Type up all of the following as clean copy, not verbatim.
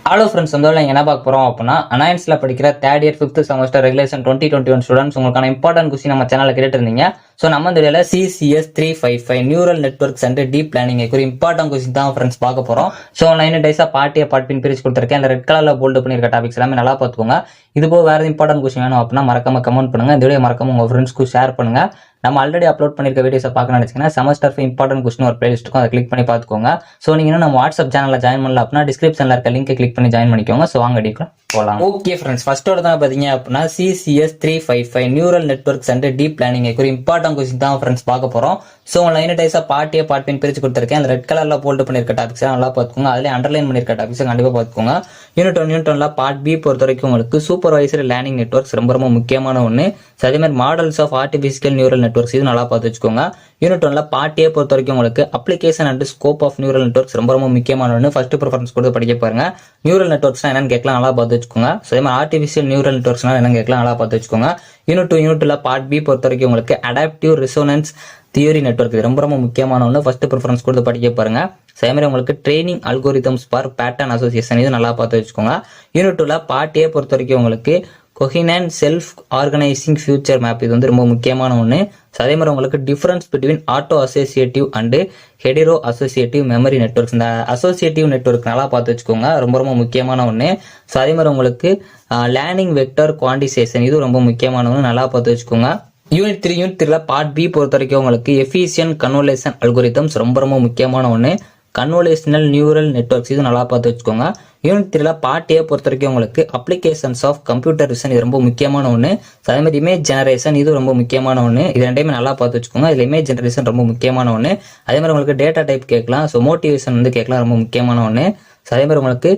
Hello friends, வந்து என்ன பார்க்க போகிறோம் அப்படின்னா, அனாயன்ஸில் படிக்கிற third year 5th semester regulation 2021 students உங்களுக்கான இம்பார்ட்டன்ட் கொஸ்டின் நம்ம சேனலில் கேட்டு இருந்தீங்க. ஸோ நம்ம இந்த வீடியோவில் CCS355 neural networks and deep planning ஒரு இம்பார்ட்டன்ட் கொஸ்டின் தான் ஃப்ரெண்ட்ஸ் பார்க்க போகிறோம். ஸோ 9 டேஸாக பார்ட் பின் பிரிச்சு கொடுத்துருக்கேன். இந்த ரெட் கலரில் போல்டு பண்ணியிருக்க டாபிக்ஸ் எல்லாமே நல்லா பார்த்துக்கோங்க. இது போக வேறு இம்பார்ட்டன்ட் கொஸ்டின் வேணும் அப்படின்னா மறக்காம கமெண்ட் பண்ணுங்கள். இந்த வீடியோ மறக்காம உங்கள் ஃப்ரெண்ட்ஸ்க்கு ஷேர் பண்ணுங்கள். நம்ம ஆல்ரெடி அப்லோட் பண்ணிருக்க வீடியோஸை பார்க்க நினைச்சீங்கன்னா செமஸ்டர் இம்பார்ட்டன்ட் கொஸ்டின் ஒரு பிளேலிஸ்ட் இருக்கும், அதை கிளிக் பண்ணி பார்த்துக்கோங்க. ஸோ நீங்கள் நம்ம வாட்ஸ்அப் சேனலில் ஜாயின் பண்ணல அப்படின்னா டிஸ்கிரிப்ஷனில் இருக்க லிங்கை கிளிக் பண்ணி ஜாயின் பண்ணிக்கோங்க. ஸோ வாங்க அடிக்கலாம் போகலாம். ஓகே ஃப்ரெண்ட்ஸ், ஃபர்ஸ்டோட தான் பார்த்தீங்க அப்படின்னா CCS355 neural networks and deep planning ஒரு இம்பார்ட்டன்ட் கொஸ்டின் தான் ஃப்ரெண்ட்ஸ் பார்க்க போகிறோம். ஸோ 9 டேஸாக பார்ட் பின் பிரிச்சு கொடுத்துருக்கேன். அந்த ரெட் கலரில் போல்டு பண்ணியிருக்க டாபிக்ஸ் நல்லா பார்த்துக்கோங்க. அதிலே அண்டர்லைன் பண்ணியிருக்க டாபிக்ஸ் கண்டிப்பாக பார்த்துக்கோங்க. யூனிட் 1 பார்ட் பி பொறுத்த வரைக்கும் உங்களுக்கு சூப்பர்வைசர் லேர்னிங் நெட்வொர்க்ஸ் ரொம்ப முக்கியமான ஒன்று. அதே மாதிரி models of artificial neural networks இது நல்லா பார்த்து வச்சுக்கோங்க. யூனிட் 1 பார்ட் ஏ பொறுத்த வரைக்கும் உங்களுக்கு application and scope of neural networks ரொம்ப முக்கியமான ஒன்று. ஃபர்ஸ்ட் ப்ரிஃபரன்ஸ் கொடுத்து படிக்க பாருங்க. நியூரல் நெட்வொர்க்ஸ்னா என்னன்னு கேட்கலாம், நல்லா பார்த்து வச்சுக்கோங்க. அதே மாதிரி ஆர்டிஃபிஷியல் நியூரல் நெட்வொர்க்ஸ்னா என்னன்னு கேட்கலாம், நல்லா பார்த்து வச்சுக்கோங்க. யூனிட் 2 பார்ட் பி பொறுத்த வரைக்கும் உங்களுக்கு அடாப்டிவ் ரிசோனன்ஸ் தியரி நெட்வொர்க் இது ரொம்ப முக்கியமான ஒன்று. ஃபர்ஸ்ட் ப்ரிஃபரன்ஸ் கொடுத்து படிக்க பாருங்க. அதே மாதிரி உங்களுக்கு training algorithms for pattern association இது நல்லா பார்த்து வச்சுக்கோங்க. யூனிட் 2 பார்ட் ஏ பொறுத்த வரைக்கும் உங்களுக்கு coherent self organising future map இது வந்து ரொம்ப முக்கியமான ஒன்று. அதே மாதிரி உங்களுக்கு difference between auto associative and hetero associative memory networks, இந்த அசோசியேட்டிவ் நெட்வொர்க் நல்லா பார்த்து வச்சுக்கோங்க, ரொம்ப முக்கியமான ஒன்று. ஸோ அதே மாதிரி உங்களுக்கு லேர்னிங் வெக்டர் குவான்டிசேஷன் இது ரொம்ப முக்கியமான ஒன்று, நல்லா பார்த்து வச்சுக்கோங்க. யூனிட் 3 பார்ட் பி பொறுத்த வரைக்கும் உங்களுக்கு எஃபிஷியன்ட் கன்வல்யூஷன் அல்கோரிதம்ஸ் ரொம்ப முக்கியமான ஒன்று. கன்வல்யூஷனல் நியூரல் நெட்வொர்க்ஸ் இது நல்லா பார்த்து வச்சுக்கோங்க. யூனிட் 3 பார்ட் ஏ பொறுத்த வரைக்கும் உங்களுக்கு அப்ளிகேஷன்ஸ் ஆஃப் கம்ப்யூட்டர் விஷன் இது ரொம்ப முக்கியமான ஒன்று. அதே மாதிரி இமேஜ் ஜெனரேஷன் இது ரொம்ப முக்கியமான ஒன்று. இது ரெண்டையுமே நல்லா பார்த்து வச்சுக்கோங்க. இதில் இமேஜ் ஜெனரேஷன் ரொம்ப முக்கியமான ஒன்று. அதே மாதிரி உங்களுக்கு டேட்டா டைப் கேட்கலாம். ஸோ மோட்டிவேஷன் வந்து கேட்கலாம், ரொம்ப முக்கியமான ஒன்று. அதே மாதிரி உங்களுக்கு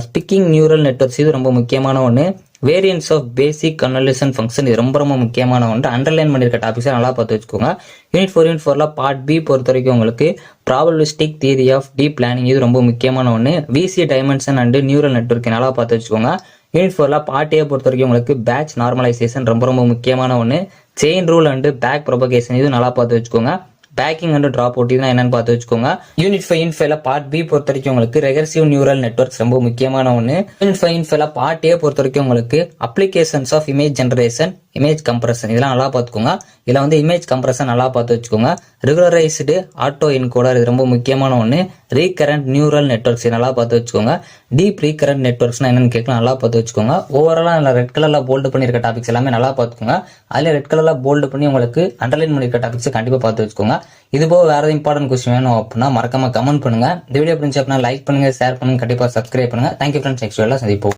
ஸ்பீக்கிங் நியூரல் நெட்வொர்க்ஸ் இது ரொம்ப முக்கியமான ஒன்று. Variants of basic convolution function இது ரொம்ப முக்கியமான ஒன்று. அண்டர்லைன் பண்ணியிருக்க டாபிக்ஸை நல்லா பார்த்து வச்சுக்கோங்க. யூனிட் 4 பார்ட் பி பொறுத்த வரைக்கும் உங்களுக்கு probabilistic theory of deep planning இது ரொம்ப முக்கியமான ஒன்று. VC dimension and neural network நல்லா பார்த்து வச்சுக்கோங்க. யூனிட் 4 பார்ட் ஏ பொறுத்த வரைக்கும் உங்களுக்கு பேட்ச் நார்மலைசேஷன் ரொம்ப முக்கியமான ஒன்று. Chain rule and backpropagation இது நல்லா பார்த்து வச்சுக்கோங்க. பேக்கிங் அண்ட் டிராப் அவுட் இதுதான் என்னன்னு பார்த்து வச்சுக்கோங்க. யூனிட் 5 பார்ட் பி பொறுத்த வரைக்கும் உங்களுக்கு ரெகர்சிவ் நியூரல் நெட்வொர்க்ஸ் ரொம்ப முக்கியமான ஒன்று. யூனிட் 5 பார்ட் ஏ பொறுத்த வரைக்கும் உங்களுக்கு applications of image generation, image compression இதெல்லாம் நல்லா பார்த்துக்கோங்க. இதில் வந்து இமேஜ் கம்ப்ரஷன் நல்லா பார்த்து வச்சுக்கோங்க. ரெகுலரைஸ்டு ஆட்டோ என்கோடர் இது ரொம்ப முக்கியமான ஒன்று. ரீகரண்ட் நியூரல் நெட்வொர்க்ஸ் நல்லா பார்த்து வச்சுக்கோங்க. டீப் ரீகரண்ட் நெட்வொர்க்ஸ்னா என்னன்னு கேட்கலாம், நல்லா பார்த்து வச்சுக்கோங்க. ஓவராலாக ரெட் கலரில் போல்டு பண்ணியிருக்க டாபிக்ஸ் எல்லாமே நல்லா பார்த்துக்கோங்க. அதில் ரெட் கலரில் போல்டு பண்ணி உங்களுக்கு அண்டர்லைன் பண்ணியிருக்க டாபிக்ஸ் கண்டிப்பாக பார்த்து வச்சுக்கோங்க. இது போக வேறு இம்பார்ட்டன்ட் கொஸ்டின் வேணும் அப்படின்னா மறக்காம கமெண்ட் பண்ணுங்க. இந்த வீடியோ பிடிச்சி அப்படின்னா லைக் பண்ணுங்க, ஷேர் பண்ணுங்க, கண்டிப்பாக சப்ஸ்கிரைப் பண்ணுங்க. தேங்க்யூ ஃப்ரெண்ட்ஸ், நெக்ஸ்ட் வீடியோல சந்திப்போம்.